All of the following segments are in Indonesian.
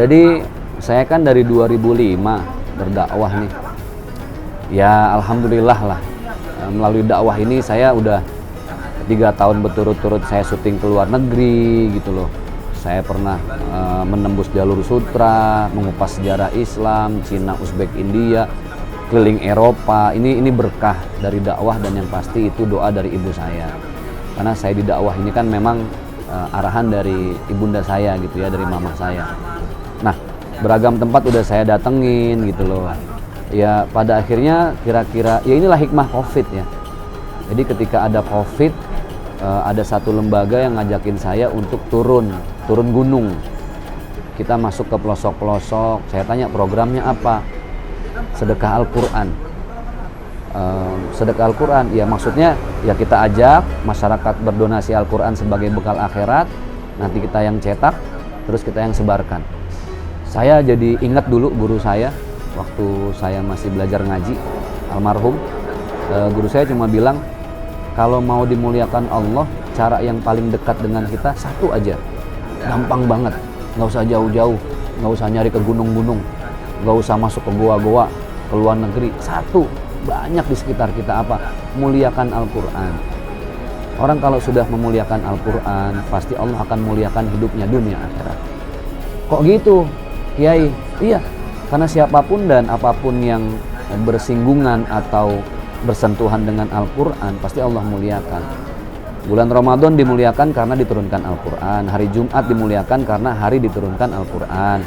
Jadi saya kan dari 2005 berdakwah nih. Ya alhamdulillah lah, melalui dakwah ini saya udah 3 tahun berturut-turut saya syuting ke luar negeri gitu loh. Saya pernah menembus jalur sutra, mengupas sejarah Islam, Cina, Uzbek, India, keliling Eropa. Ini berkah dari dakwah, dan yang pasti itu doa dari ibu saya. Karena saya di dakwah ini kan memang arahan dari ibunda saya gitu ya, dari mama saya. Nah, beragam tempat udah saya datengin gitu loh. Ya pada akhirnya kira-kira ya inilah hikmah Covid ya. Jadi ketika ada Covid, ada satu lembaga yang ngajakin saya untuk turun gunung. Kita masuk ke pelosok-pelosok. Saya tanya programnya apa? Sedekah Al-Quran. Sedekah Al-Quran, ya maksudnya ya kita ajak masyarakat berdonasi Al-Quran sebagai bekal akhirat. Nanti kita yang cetak, terus kita yang sebarkan. Saya jadi ingat dulu guru saya waktu saya masih belajar ngaji, almarhum. Guru saya cuma bilang, kalau mau dimuliakan Allah, cara yang paling dekat dengan kita satu aja. Gampang banget, nggak usah jauh-jauh, nggak usah nyari ke gunung-gunung, nggak usah masuk ke goa-goa, ke luar negeri. Satu, banyak di sekitar kita apa? Muliakan Al-Quran. Orang kalau sudah memuliakan Al-Quran, pasti Allah akan muliakan hidupnya dunia akhirat. Kok gitu, Kiai? Iya, karena siapapun dan apapun yang bersinggungan atau bersentuhan dengan Al-Quran, pasti Allah muliakan. Bulan Ramadan dimuliakan karena diturunkan Al-Quran. Hari Jumat dimuliakan karena hari diturunkan Al-Quran.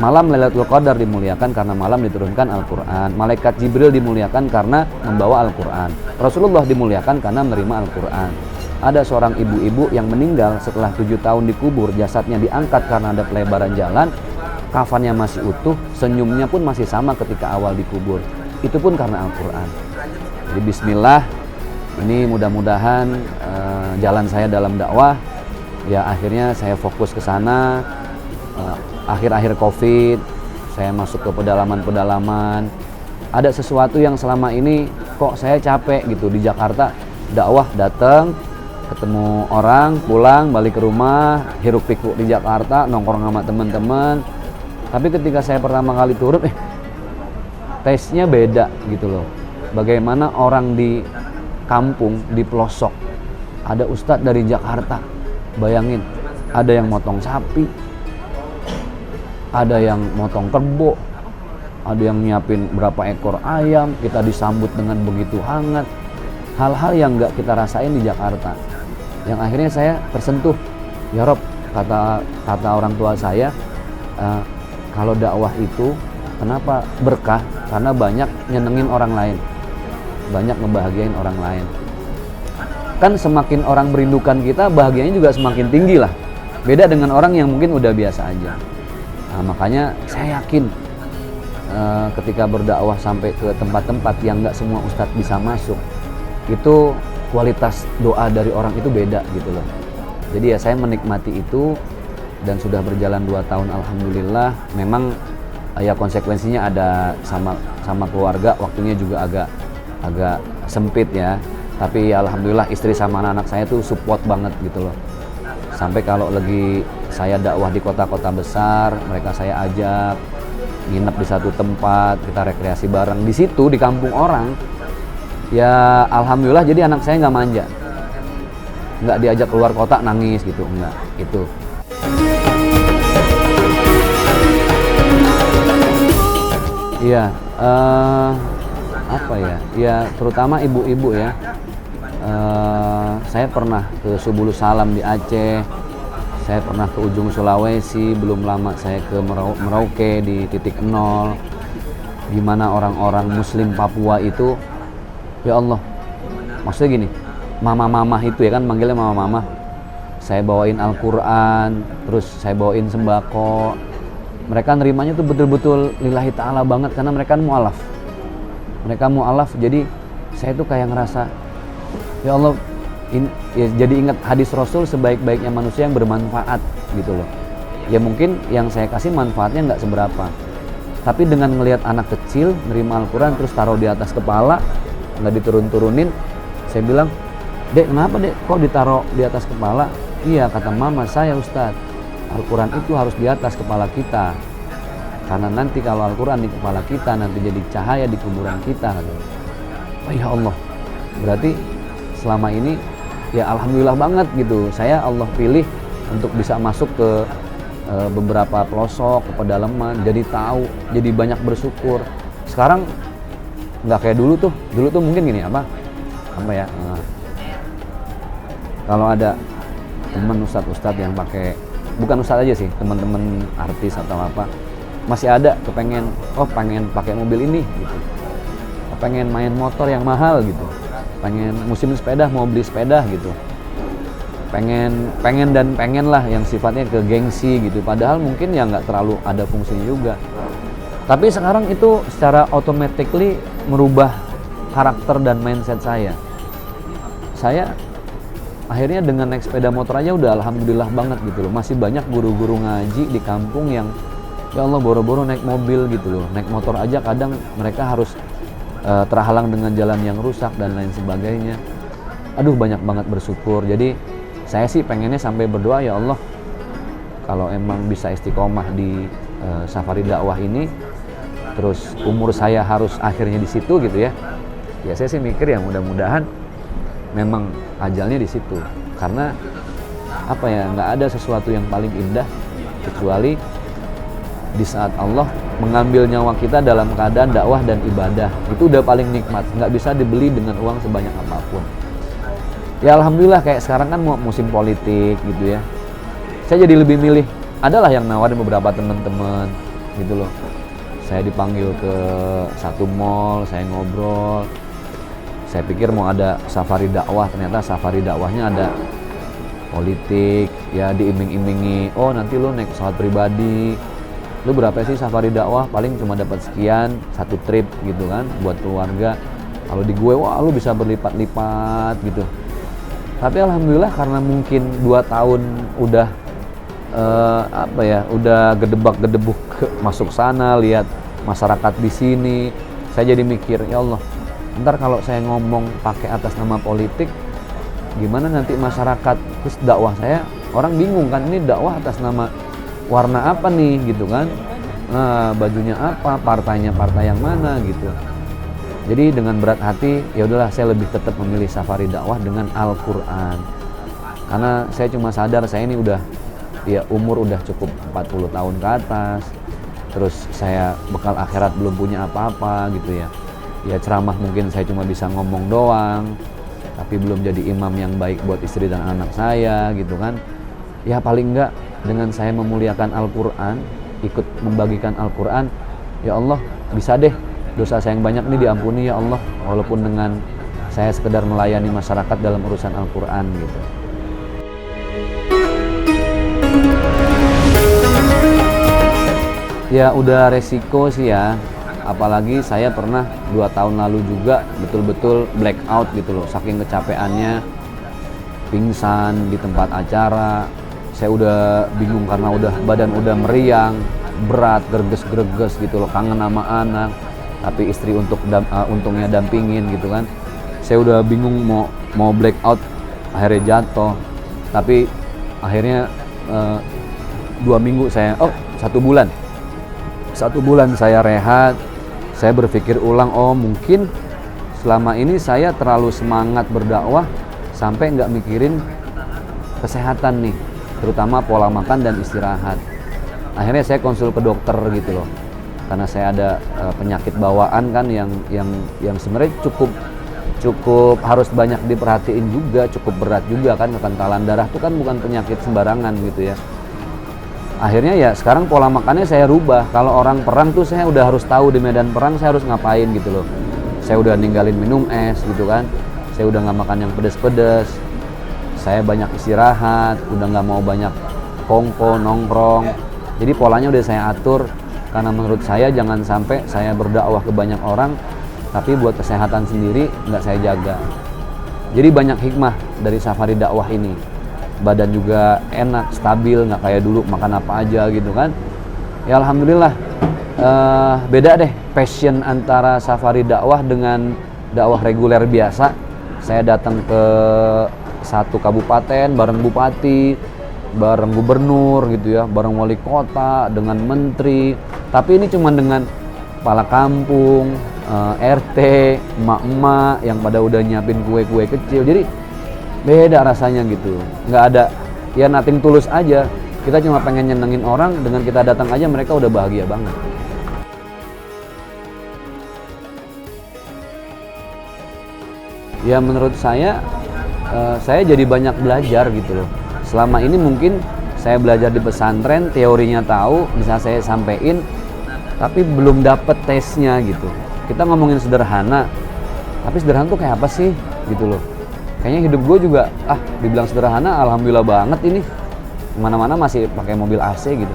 Malam Lailatul Qadar dimuliakan karena malam diturunkan Al-Quran. Malaikat Jibril dimuliakan karena membawa Al-Quran. Rasulullah dimuliakan karena menerima Al-Quran. Ada seorang ibu-ibu yang meninggal setelah 7 tahun dikubur, jasadnya diangkat karena ada pelebaran jalan, kafannya masih utuh, senyumnya pun masih sama ketika awal dikubur. Itu pun karena Al-Quran. Jadi bismillah, ini mudah-mudahan jalan saya dalam dakwah, ya akhirnya saya fokus ke sana. Akhir-akhir Covid, saya masuk ke pedalaman-pedalaman. Ada sesuatu yang selama ini kok saya capek gitu di Jakarta. Dakwah datang, ketemu orang, pulang, balik ke rumah, hiruk-pikuk di Jakarta, nongkrong sama teman-teman. Tapi ketika saya pertama kali turun, taste-nya beda gitu loh. Bagaimana orang di kampung, di pelosok, ada ustadz dari Jakarta. Bayangin, ada yang motong sapi, ada yang motong kerbau, ada yang nyiapin berapa ekor ayam, kita disambut dengan begitu hangat. Hal-hal yang nggak kita rasain di Jakarta, yang akhirnya saya tersentuh. Ya Rob, kata orang tua saya, kalau dakwah itu kenapa berkah? Karena banyak nyenengin orang lain, banyak ngebahagiain orang lain. Kan semakin orang merindukan kita, bahagianya juga semakin tinggi lah. Beda dengan orang yang mungkin udah biasa aja. Nah, makanya saya yakin ketika berdakwah sampai ke tempat-tempat yang nggak semua ustadz bisa masuk, itu kualitas doa dari orang itu beda gitu loh. Jadi ya saya menikmati itu, dan sudah berjalan 2 tahun alhamdulillah. Memang ya konsekuensinya ada sama keluarga, waktunya juga agak sempit ya. Tapi ya alhamdulillah istri sama anak-anak saya tuh support banget gitu loh. Sampai kalau lagi saya dakwah di kota-kota besar, mereka saya ajak nginep di satu tempat, kita rekreasi bareng di situ di kampung orang. Ya alhamdulillah, jadi anak saya nggak manja, nggak diajak keluar kota nangis gitu, enggak itu. Iya, apa ya? Ya terutama ibu-ibu ya. Saya pernah ke Subulus Salam di Aceh, saya pernah ke ujung Sulawesi, belum lama saya ke Merauke di titik 0, di mana orang-orang Muslim Papua itu, ya Allah, maksudnya gini, mama-mama itu ya kan, manggilnya mama-mama. Saya bawain Al-Quran, terus saya bawain sembako. Mereka nerimanya tuh betul-betul lillahi ta'ala banget, karena mereka mu'alaf. Mereka mu'alaf, jadi saya tuh kayak ngerasa, ya Allah, ya jadi ingat hadis Rasul, sebaik-baiknya manusia yang bermanfaat gitu loh. Ya mungkin yang saya kasih manfaatnya nggak seberapa, tapi dengan ngelihat anak kecil nerima Al-Quran terus taruh di atas kepala, nggak diturun-turunin, saya bilang, Dek, kenapa Dek kok ditaruh di atas kepala? Iya, kata mama saya Ustadz, Al-Quran itu harus di atas kepala kita, karena nanti kalau Al-Quran di kepala kita nanti jadi cahaya di kuburan kita. Oh ya Allah, berarti selama ini ya alhamdulillah banget gitu, saya Allah pilih untuk bisa masuk ke beberapa pelosok, ke pedalaman, jadi tahu, jadi banyak bersyukur. Sekarang nggak kayak dulu tuh mungkin gini apa ya, kalau ada teman ustadz yang pakai, bukan ustadz aja sih, teman-teman artis atau apa, masih ada kepengen, pengen pakai mobil ini gitu, pengen main motor yang mahal gitu, pengen musim sepeda mau beli sepeda gitu, pengen lah yang sifatnya ke gengsi gitu, padahal mungkin ya nggak terlalu ada fungsinya juga. Tapi sekarang itu secara automatically merubah karakter dan mindset saya akhirnya dengan naik sepeda motor aja udah alhamdulillah banget gitu loh. Masih banyak guru-guru ngaji di kampung yang ya Allah boro-boro naik mobil gitu loh, naik motor aja kadang mereka harus terhalang dengan jalan yang rusak dan lain sebagainya. Aduh, banyak banget bersyukur. Jadi saya sih pengennya sampai berdoa, ya Allah kalau emang bisa istiqomah di safari dakwah ini, terus umur saya harus akhirnya di situ gitu ya. Ya saya sih mikir ya mudah-mudahan memang ajalnya di situ, karena apa ya, nggak ada sesuatu yang paling indah kecuali di saat Allah mengambil nyawa kita dalam keadaan dakwah dan ibadah. Itu udah paling nikmat, nggak bisa dibeli dengan uang sebanyak apapun. Ya alhamdulillah kayak sekarang kan musim politik gitu ya, saya jadi lebih milih, adalah yang nawarin beberapa teman-teman gitu loh. Saya dipanggil ke satu mall, saya ngobrol, saya pikir mau ada safari dakwah, ternyata safari dakwahnya ada politik, ya diiming-imingi, oh nanti lu naik pesawat pribadi, lu berapa sih safari dakwah, paling cuma dapat sekian satu trip gitu kan buat keluarga. Kalau di gue, wah lu bisa berlipat-lipat gitu. Tapi alhamdulillah karena mungkin 2 tahun udah udah gedebak-gedebuk masuk sana, lihat masyarakat di sini, saya jadi mikir, ya Allah, ntar kalau saya ngomong pakai atas nama politik, gimana nanti masyarakat, terus dakwah saya, orang bingung kan, ini dakwah atas nama warna apa nih gitu kan, nah, bajunya apa, partainya partai yang mana gitu. Jadi dengan berat hati, ya udahlah saya lebih tetap memilih safari dakwah dengan Al-Quran, karena saya cuma sadar saya ini udah, ya umur udah cukup 40 tahun ke atas, terus saya bekal akhirat belum punya apa-apa gitu ya. Ya ceramah mungkin saya cuma bisa ngomong doang, tapi belum jadi imam yang baik buat istri dan anak saya gitu kan. Ya paling enggak dengan saya memuliakan Al-Quran, ikut membagikan Al-Quran, ya Allah bisa deh dosa saya yang banyak ini diampuni ya Allah, walaupun dengan saya sekedar melayani masyarakat dalam urusan Al-Quran gitu. Ya udah resiko sih ya, apalagi saya pernah 2 tahun lalu juga betul-betul blackout gitu loh, saking kecapeannya, pingsan di tempat acara. Saya udah bingung karena badan udah meriang, berat, greges-greges gitu loh, kangen sama anak, tapi istri untungnya dampingin gitu kan. Saya udah bingung mau blackout, akhirnya jatuh. Tapi akhirnya 2 minggu saya, 1 bulan. 1 bulan saya rehat, saya berpikir ulang, mungkin selama ini saya terlalu semangat berdakwah sampai nggak mikirin kesehatan nih, terutama pola makan dan istirahat. Akhirnya saya konsul ke dokter gitu loh, karena saya ada penyakit bawaan kan yang sebenarnya cukup harus banyak diperhatiin juga, cukup berat juga kan, kekentalan darah itu kan bukan penyakit sembarangan gitu ya. Akhirnya ya sekarang pola makannya saya rubah. Kalau orang perang tuh saya udah harus tahu di medan perang saya harus ngapain gitu loh. Saya udah ninggalin minum es gitu kan, saya udah nggak makan yang pedes-pedes, saya banyak istirahat, udah nggak mau banyak kongko, nongkrong. Jadi polanya udah saya atur, karena menurut saya jangan sampai saya berdakwah ke banyak orang tapi buat kesehatan sendiri nggak saya jaga. Jadi banyak hikmah dari safari dakwah ini. Badan juga enak, stabil, nggak kayak dulu makan apa aja gitu kan. Ya alhamdulillah, beda deh passion antara safari dakwah dengan dakwah reguler biasa. Saya datang ke satu kabupaten bareng bupati, bareng gubernur gitu ya, bareng wali kota, dengan menteri. Tapi ini cuma dengan kepala kampung, RT, emak-emak yang pada udah nyiapin kue-kue kecil. Jadi beda rasanya gitu. Nggak ada, ya nothing tulus aja. Kita cuma pengen nyenengin orang, dengan kita datang aja mereka udah bahagia banget. Ya menurut saya jadi banyak belajar gitu loh. Selama ini mungkin saya belajar di pesantren, teorinya tahu, bisa saya sampein, tapi belum dapet tesnya gitu. Kita ngomongin sederhana, tapi sederhana tuh kayak apa sih gitu loh. Kayaknya hidup gue juga, dibilang sederhana, alhamdulillah banget ini. Kemana-mana masih pakai mobil AC gitu.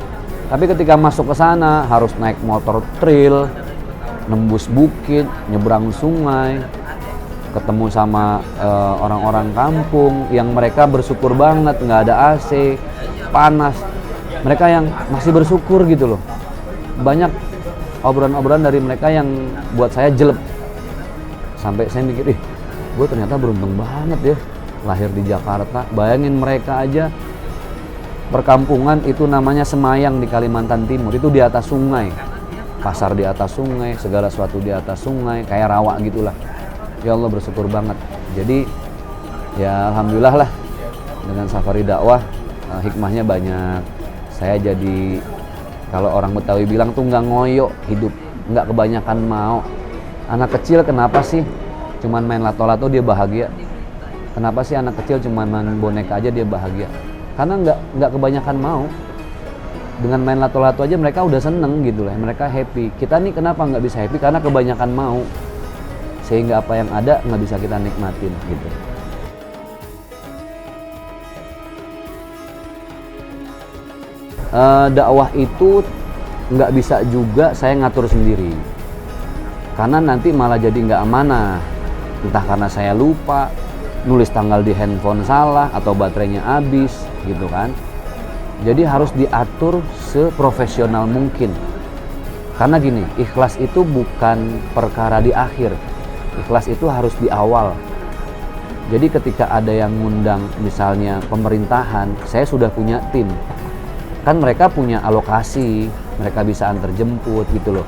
Tapi ketika masuk ke sana harus naik motor trail, nembus bukit, nyebrang sungai, ketemu sama orang-orang kampung yang mereka bersyukur banget, nggak ada AC, panas. Mereka yang masih bersyukur gitu loh. Banyak obrolan-obrolan dari mereka yang buat saya jelek. Sampai saya mikir, gue ternyata beruntung banget ya lahir di Jakarta. Bayangin mereka aja perkampungan itu namanya Semayang di Kalimantan Timur, itu di atas sungai. Pasar di atas sungai, segala sesuatu di atas sungai, kayak rawa gitulah. Ya Allah bersyukur banget. Jadi ya alhamdulillah lah dengan safari dakwah, hikmahnya banyak. Saya jadi, kalau orang Betawi bilang tuh nggak ngoyo hidup, nggak kebanyakan mau. Anak kecil kenapa sih cuman main lato-lato dia bahagia? Kenapa sih anak kecil cuman main boneka aja dia bahagia? Karena nggak kebanyakan mau. Dengan main lato-lato aja mereka udah seneng gitu lah, mereka happy. Kita nih kenapa nggak bisa happy? Karena kebanyakan mau, sehingga apa yang ada nggak bisa kita nikmatin gitu. Dakwah itu nggak bisa juga saya ngatur sendiri, karena nanti malah jadi nggak amanah. Entah karena saya lupa, nulis tanggal di handphone salah, atau baterainya habis gitu kan. Jadi harus diatur seprofesional mungkin. Karena gini, ikhlas itu bukan perkara di akhir. Ikhlas itu harus di awal. Jadi ketika ada yang ngundang misalnya pemerintahan, saya sudah punya tim. Kan mereka punya alokasi, mereka bisa antar jemput gitu loh.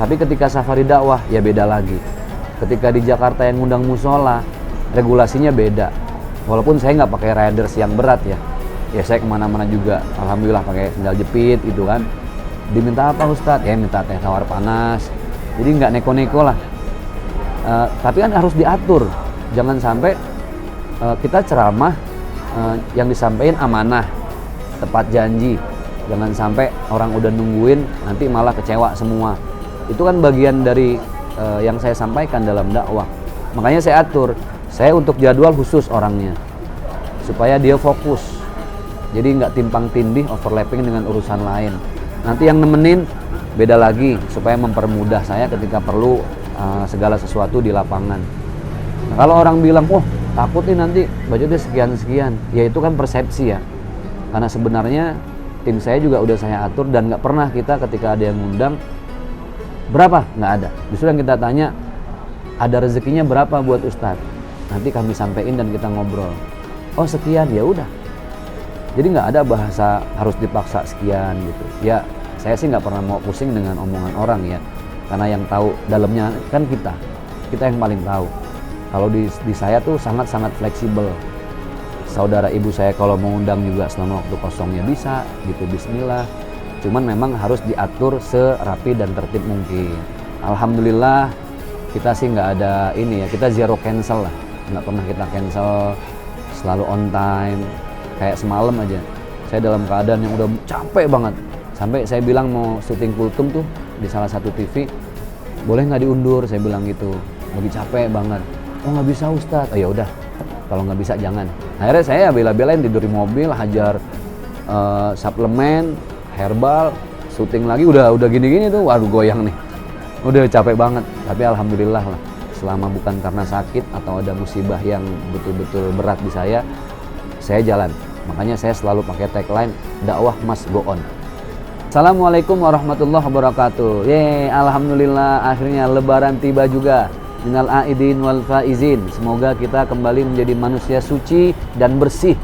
Tapi ketika safari dakwah ya beda lagi. Ketika di Jakarta yang ngundang musola, regulasinya beda. Walaupun saya nggak pakai riders yang berat ya. Ya saya kemana-mana juga, alhamdulillah pakai sendal jepit gitu kan. Diminta apa Ustadz? Ya minta teh tawar panas. Jadi nggak neko-neko lah. Tapi kan harus diatur. Jangan sampai kita ceramah yang disampaikan amanah, tepat janji. Jangan sampai orang udah nungguin nanti malah kecewa semua. Itu kan bagian dari yang saya sampaikan dalam dakwah. Makanya saya atur. Saya untuk jadwal khusus orangnya supaya dia fokus. Jadi nggak timpang tindih, overlapping dengan urusan lain. Nanti yang nemenin beda lagi supaya mempermudah saya ketika perlu segala sesuatu di lapangan. Nah, kalau orang bilang, takut nih nanti budgetnya sekian-sekian, ya itu kan persepsi ya. Karena sebenarnya tim saya juga udah saya atur, dan nggak pernah kita ketika ada yang ngundang berapa, nggak ada. Justru yang kita tanya, ada rezekinya berapa buat Ustadz? Nanti kami sampaikan dan kita ngobrol. Oh sekian, ya udah. Jadi nggak ada bahasa harus dipaksa sekian gitu. Ya saya sih nggak pernah mau pusing dengan omongan orang ya. Karena yang tahu dalamnya kan kita yang paling tahu. Kalau di saya tuh sangat-sangat fleksibel. Saudara ibu saya kalau mau undang juga selama waktu kosongnya bisa gitu, bismillah. Cuman memang harus diatur serapi dan tertib mungkin. Alhamdulillah kita sih nggak ada ini ya, kita zero cancel lah. Nggak pernah kita cancel, selalu on time. Kayak semalam aja, saya dalam keadaan yang udah capek banget. Sampai saya bilang mau syuting kultum tuh di salah satu TV, boleh nggak diundur? Saya bilang gitu, lagi capek banget. Oh nggak bisa Ustadz. Oh ya udah, kalau nggak bisa jangan. Akhirnya saya bela-belain tidur di mobil, hajar suplemen, herbal, syuting lagi udah gini-gini tuh, waduh goyang nih. Udah capek banget. Tapi alhamdulillah lah, selama bukan karena sakit atau ada musibah yang betul-betul berat di saya jalan. Makanya saya selalu pakai tagline, dakwah must go on. Assalamualaikum warahmatullahi wabarakatuh. Alhamdulillah akhirnya lebaran tiba juga. Minal aidin wal faizin. Semoga kita kembali menjadi manusia suci dan bersih.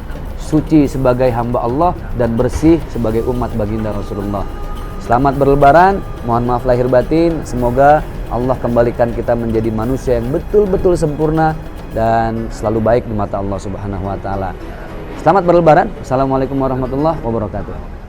suci sebagai hamba Allah dan bersih sebagai umat baginda Rasulullah. Selamat berlebaran, mohon maaf lahir batin. Semoga Allah kembalikan kita menjadi manusia yang betul-betul sempurna dan selalu baik di mata Allah Subhanahu wa taala. Selamat berlebaran. Assalamualaikum warahmatullahi wabarakatuh.